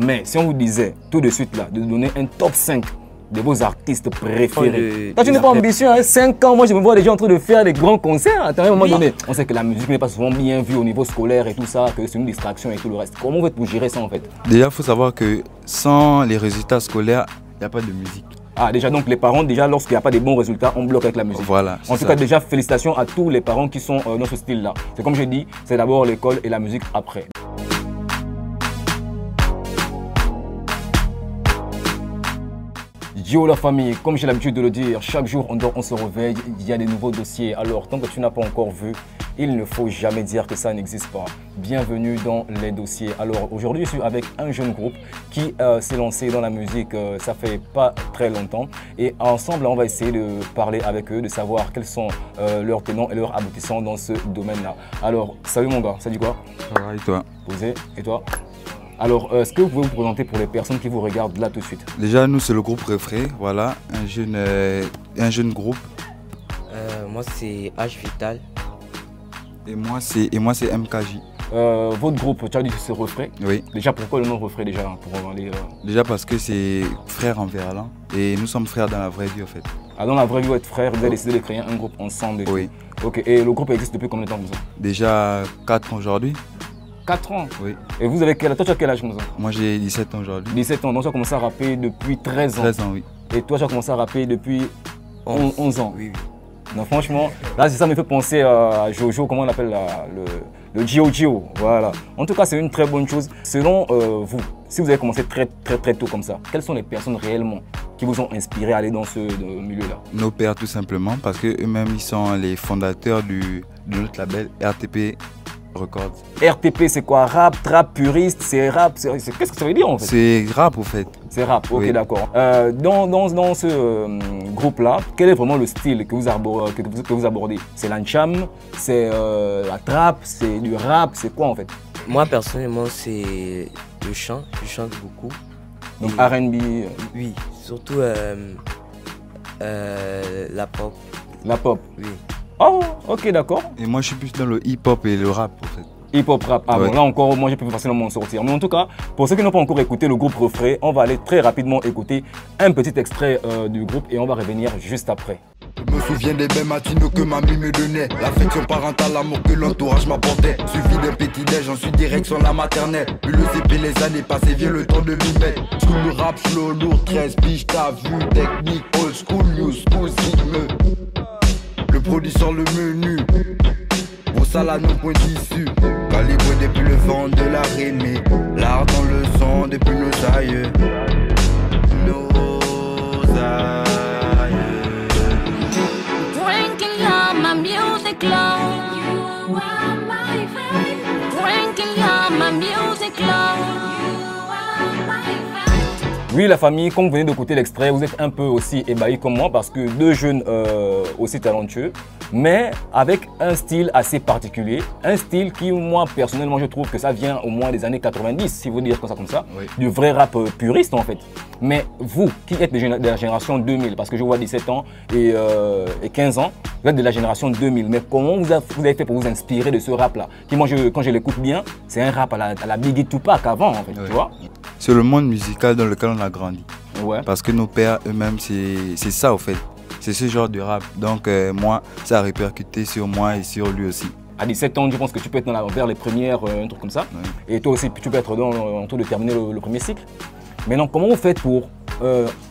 Mais si on vous disait tout de suite là, de donner un top 5 de vos artistes préférés. Quand tu n'es pas ambitieux, hein, 5 ans, moi je me vois déjà en train de faire des grands concerts. À un moment donné, on sait que la musique n'est pas souvent bien vue au niveau scolaire et tout ça, que c'est une distraction et tout le reste. Comment vous faites pour gérer ça en fait? Déjà, il faut savoir que sans les résultats scolaires, il n'y a pas de musique. Ah déjà, donc les parents, déjà lorsqu'il n'y a pas de bons résultats, on bloque avec la musique. Voilà. En tout cas, déjà félicitations à tous les parents qui sont dans ce style-là. C'est comme je dis, c'est d'abord l'école et la musique après. Yo la famille, comme j'ai l'habitude de le dire, chaque jour on se réveille, il y a des nouveaux dossiers. Alors tant que tu n'as pas encore vu, il ne faut jamais dire que ça n'existe pas. Bienvenue dans les dossiers. Alors aujourd'hui je suis avec un jeune groupe qui s'est lancé dans la musique, ça fait pas très longtemps. Et ensemble on va essayer de parler avec eux, de savoir quels sont leurs tenants et leurs aboutissants dans ce domaine-là. Alors salut mon gars, ça dit quoi? Ça va et toi? Posé, et toi? Alors, est-ce que vous pouvez vous présenter pour les personnes qui vous regardent là tout de suite? Déjà, nous, c'est le groupe Refrain, voilà, un jeune groupe. Moi, c'est H Vital. Et moi, c'est MKJ. Votre groupe, tu as dit que c'est Refrain? Oui. Déjà, pourquoi le nom Refrain déjà pour aller, Déjà parce que c'est frère en verlan et nous sommes frères dans la vraie vie, en fait. Ah, dans la vraie vie, vous êtes frères, vous avez décidé de créer un groupe ensemble? Oui. Ok, et le groupe existe depuis combien de temps vous? Déjà 4 ans aujourd'hui. 4 ans? Oui. Et vous avez quel âge? Toi, tu as quel âge comme ça? Moi, j'ai 17 ans aujourd'hui. 17 ans, donc tu as commencé à rapper depuis 13 ans? 13 ans, oui. Et toi, tu as commencé à rapper depuis 11 ans? Oui. Donc franchement, là, ça me fait penser à Jojo, comment on appelle le Gio. Voilà. En tout cas, c'est une très bonne chose. Selon vous, si vous avez commencé très tôt comme ça, quelles sont les personnes réellement qui vous ont inspiré à aller dans ce milieu-là? Nos pères, tout simplement, parce qu'eux-mêmes, ils sont les fondateurs de notre label RTP Records. RTP, c'est quoi? Rap, trap, puriste, c'est rap, qu'est-ce que ça veut dire en fait? C'est rap en fait. C'est rap, ok, oui. D'accord. Dans ce groupe-là, quel est vraiment le style que vous abordez? C'est l'ancham, c'est la trap, c'est du rap, c'est quoi en fait? Moi, personnellement, c'est le chant. Je chante beaucoup. Donc R&B? Oui, surtout la pop. La pop? Oui. Oh, ok, d'accord. Et moi, je suis plus dans le hip-hop et le rap en fait. Hip-hop rap. Ah ouais. Bon, là encore, moi, je peux facilement m'en sortir. Mais en tout cas, pour ceux qui n'ont pas encore écouté le groupe Refrain, on va aller très rapidement écouter un petit extrait du groupe et on va revenir juste après. Je me souviens des belles matinaux que mamie me donnait. L'affection parentale, l'amour que l'entourage m'apportait. Suivi d'un petit déj, j'en suis direction la maternelle. Puis le CP, les années passées, vient le temps de m'y mettre. School rap, slow, lourd, 13 piges, t'as vu, technique, old school, new school, rythme. Le produit sur le menu. Pour ça là, nos points d'issue. Calibré depuis le vent de la rime. L'art dans le son depuis nos aïeux. Nos aïeux. Drinking love, my music love. You are my favorite. Drinking love, my music love. You are my favorite. Oui, la famille, comme vous venez d'écouter l'extrait, vous êtes un peu aussi ébahis comme moi parce que deux jeunes aussi talentueux, mais avec un style assez particulier. Un style qui, moi, personnellement, je trouve que ça vient au moins des années 90, si vous dire comme ça, oui. Du vrai rap puriste en fait. Mais vous, qui êtes de la génération 2000, parce que je vois 17 ans et 15 ans, vous êtes de la génération 2000, mais comment vous avez fait pour vous inspirer de ce rap-là? Qui, moi, quand je l'écoute bien, c'est un rap à la Biggie Tupac avant, en fait, oui. Tu vois? C'est le monde musical dans lequel on a grandi. Ouais. Parce que nos pères eux-mêmes, c'est ça au fait. C'est ce genre de rap. Donc moi, ça a répercuté sur moi et sur lui aussi. À 17 ans, je pense que tu peux être vers les premières, un truc comme ça. Oui. Et toi aussi, tu peux être en train de terminer le premier cycle. Maintenant, comment vous faites pour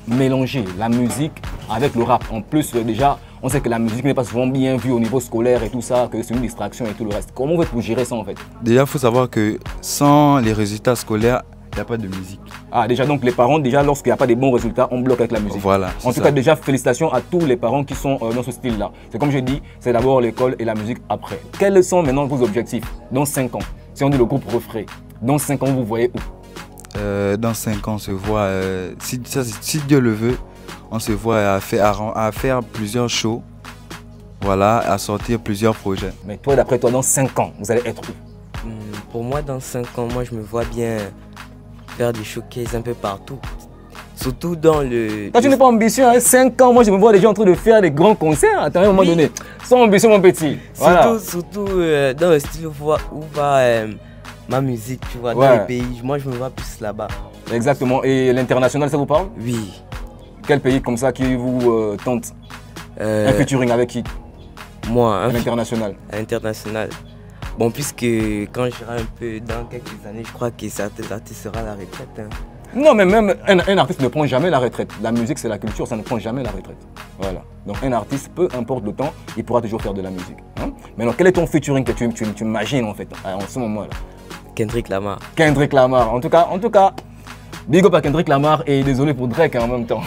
mélanger la musique avec le rap? En plus, déjà, on sait que la musique n'est pas souvent bien vue au niveau scolaire et tout ça, que c'est une distraction et tout le reste. Comment vous faites pour gérer ça en fait? Déjà, il faut savoir que sans les résultats scolaires, il n'y a pas de musique. Ah, déjà, donc les parents, déjà, lorsqu'il n'y a pas de bons résultats, on bloque avec la musique. Voilà. En tout cas, déjà, félicitations à tous les parents qui sont dans ce style-là. C'est comme je dis, c'est d'abord l'école et la musique après. Quels sont maintenant vos objectifs dans 5 ans? Si on dit le groupe Refrain, dans 5 ans, vous voyez où? Dans 5 ans, on se voit, si Dieu le veut, on se voit à faire plusieurs shows, voilà, à sortir plusieurs projets. Mais toi, d'après toi, dans 5 ans, vous allez être où? Pour moi, dans 5 ans, moi, je me vois bien faire des showcases un peu partout. Surtout dans le... Quand tu n'es pas ambitieux, hein, 5 ans, moi, je me vois déjà en train de faire des grands concerts à un moment donné. Sans ambition, mon petit. Voilà. Surtout dans le style où va ma musique, tu vois, dans les pays. Moi, je me vois plus là-bas. Exactement. Et l'international, ça vous parle? Oui. Quel pays comme ça qui vous tente un featuring avec qui? Moi, À l'international. à l'international. Bon, puisque quand je serai un peu dans quelques années, je crois que certains artistes sera à la retraite. Hein. Non, mais même un artiste ne prend jamais la retraite. La musique, c'est la culture, ça ne prend jamais la retraite. Voilà. Donc un artiste, peu importe le temps, il pourra toujours faire de la musique. Hein? Maintenant, quel est ton featuring que tu imagines en fait, en ce moment-là? Kendrick Lamar. Kendrick Lamar. En tout cas, big up à Kendrick Lamar et désolé pour Drake en même temps.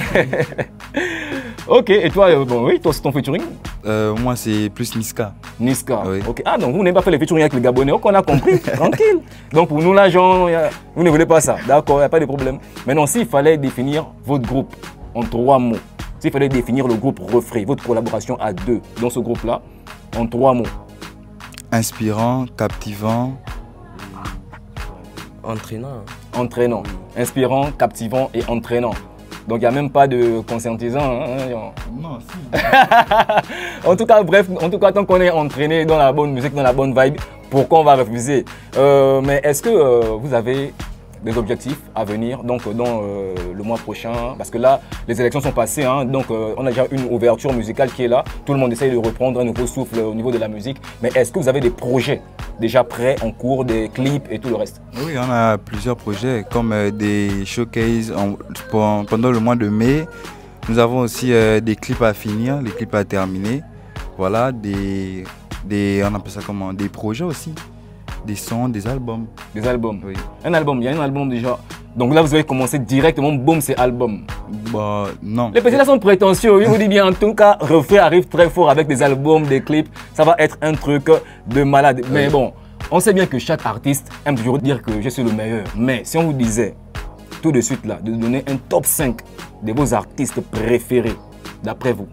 Ok, et toi, bon oui, toi c'est ton featuring? Moi, c'est plus Niska. Niska. Oui. Ok. Ah, donc vous n'avez pas fait les featuring avec les Gabonais, ok, on a compris, tranquille. Donc pour nous, là, genre, vous ne voulez pas ça, d'accord, il n'y a pas de problème. Maintenant, s'il fallait définir votre groupe en 3 mots, s'il fallait définir le groupe Refrain, votre collaboration à 2 dans ce groupe-là, en 3 mots. Inspirant, captivant. Entraînant. Entraînant, inspirant, captivant et entraînant. Donc il n'y a même pas de conscientisant. Hein. Non, si. En tout cas, bref, tant qu'on est entraîné dans la bonne musique, dans la bonne vibe, pourquoi on va refuser? Mais est-ce que vous avez des objectifs à venir donc, dans le mois prochain? Parce que là, les élections sont passées, hein, donc on a déjà une ouverture musicale qui est là. Tout le monde essaye de reprendre un nouveau souffle au niveau de la musique. Mais est-ce que vous avez des projets déjà prêts, en cours, des clips et tout le reste? Oui, on a plusieurs projets, comme des showcases pendant le mois de mai. Nous avons aussi des clips à finir, des clips à terminer. Voilà, on appelle ça comment? Des projets aussi. Des sons, des albums. Des albums? Oui. Un album, il y a un album déjà. Donc là, vous avez commencé directement, boum, c'est album. Bah, non. Les petits là sont prétentieux, je vous dis bien, en tout cas, Refrain arrive très fort avec des albums, des clips. Ça va être un truc de malade. Mais bon, on sait bien que chaque artiste aime toujours dire que je suis le meilleur. Mais si on vous disait tout de suite là, de donner un top 5 de vos artistes préférés, d'après vous?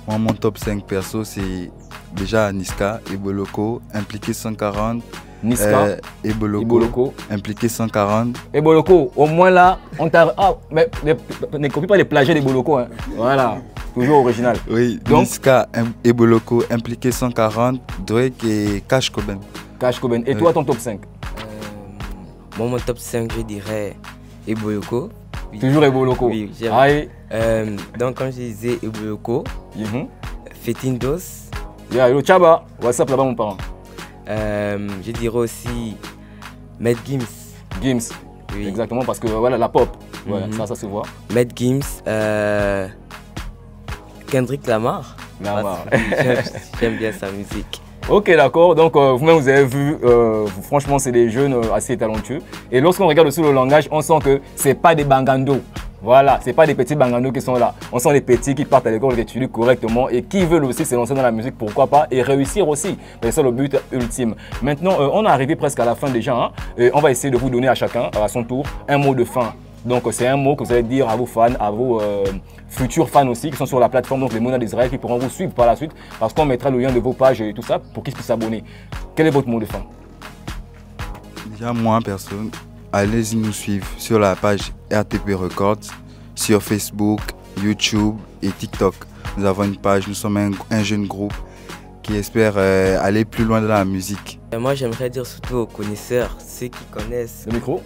Moi, mon top 5 perso, c'est déjà Niska, Eboloko, Impliqué 140. Niska, Eboloko, Impliqué 140. Eboloko, au moins là, on t'a... Ah, mais ne copie pas les plagiats d'Eboloko, hein. Voilà, toujours original. Oui, donc, Niska, Eboloko, Impliqué 140, Drake et Cash Coben. Cash Coben. Et toi, ton top 5? Moi, mon top 5, je dirais Eboloko. Oui. Toujours Eboloko? Oui, j'aime. Donc, quand je disais Eboloko, Fetindos. Yeah, yo, Chaba, what's up là-bas, mon parent? Je dirais aussi Matt Gims. Gims, oui. Exactement, parce que voilà, la pop, voilà, ça se voit. Matt Gims, Kendrick Lamar. J'aime bien sa musique. Ok, d'accord, donc vous-même vous avez vu, franchement c'est des jeunes assez talentueux. Et lorsqu'on regarde aussi le langage, on sent que c'est pas des bangando. Voilà, c'est pas des petits bangando qui sont là. On sent des petits qui partent à l'école, qui étudient correctement et qui veulent aussi se lancer dans la musique, pourquoi pas, et réussir aussi. C'est ça le but ultime. Maintenant, on est arrivé presque à la fin déjà. Hein, et on va essayer de vous donner à chacun, à son tour, un mot de fin. Donc c'est un mot que vous allez dire à vos fans, à vos futurs fans aussi, qui sont sur la plateforme, donc les Mouna d'Israël, qui pourront vous suivre par la suite, parce qu'on mettra le lien de vos pages et tout ça pour qu'ils puissent s'abonner. Quel est votre mot de fin? Déjà, moi, personne, allez-y nous suivre sur la page RTP Records, sur Facebook, YouTube et TikTok. Nous avons une page, nous sommes un jeune groupe qui espère aller plus loin dans la musique. Et moi, j'aimerais dire surtout aux connaisseurs, ceux qui connaissent. Le micro?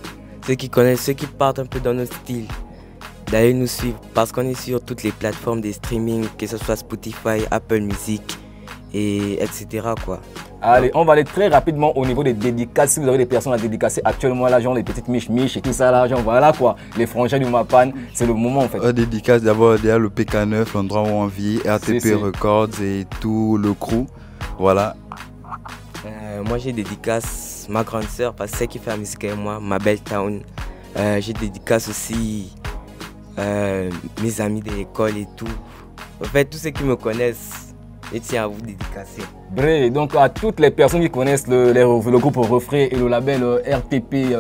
Ceux qui connaissent, ceux qui partent un peu dans notre style, d'aller nous suivre parce qu'on est sur toutes les plateformes de streaming, que ce soit Spotify, Apple Music et etc. quoi. Allez, on va aller très rapidement au niveau des dédicaces. Si vous avez des personnes à dédicacer actuellement là, genre les petites miches et tout ça là, genre voilà quoi, les frangins du Mapan, c'est le moment en fait. Dédicace d'abord derrière le PK9, l'endroit où on vit, RTP Records et tout le crew, voilà. Moi j'ai dédicace ma grande sœur parce que c'est qui fait la musique avec moi, ma belle town. J'ai dédicace aussi mes amis de l'école et tout. En fait, tous ceux qui me connaissent, je tiens à vous dédicacer. Bref, donc à toutes les personnes qui connaissent le groupe Refrain et le label RTP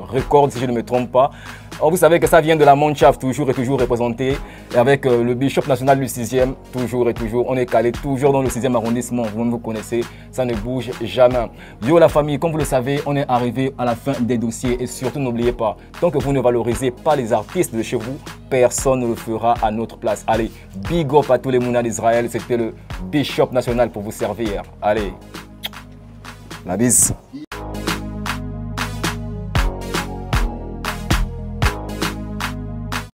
Records, si je ne me trompe pas. Alors, vous savez que ça vient de la Mannschaft, toujours et toujours représenté, avec le Bishop national du 6e, toujours et toujours. On est calé toujours dans le 6e arrondissement, vous-même vous connaissez, ça ne bouge jamais. Yo la famille, comme vous le savez, on est arrivé à la fin des dossiers et surtout n'oubliez pas, tant que vous ne valorisez pas les artistes de chez vous, personne ne le fera à notre place. Allez, big up à tous les Mouna d'Israël, c'était le Bishop national pour vous servir. Allez, la bise.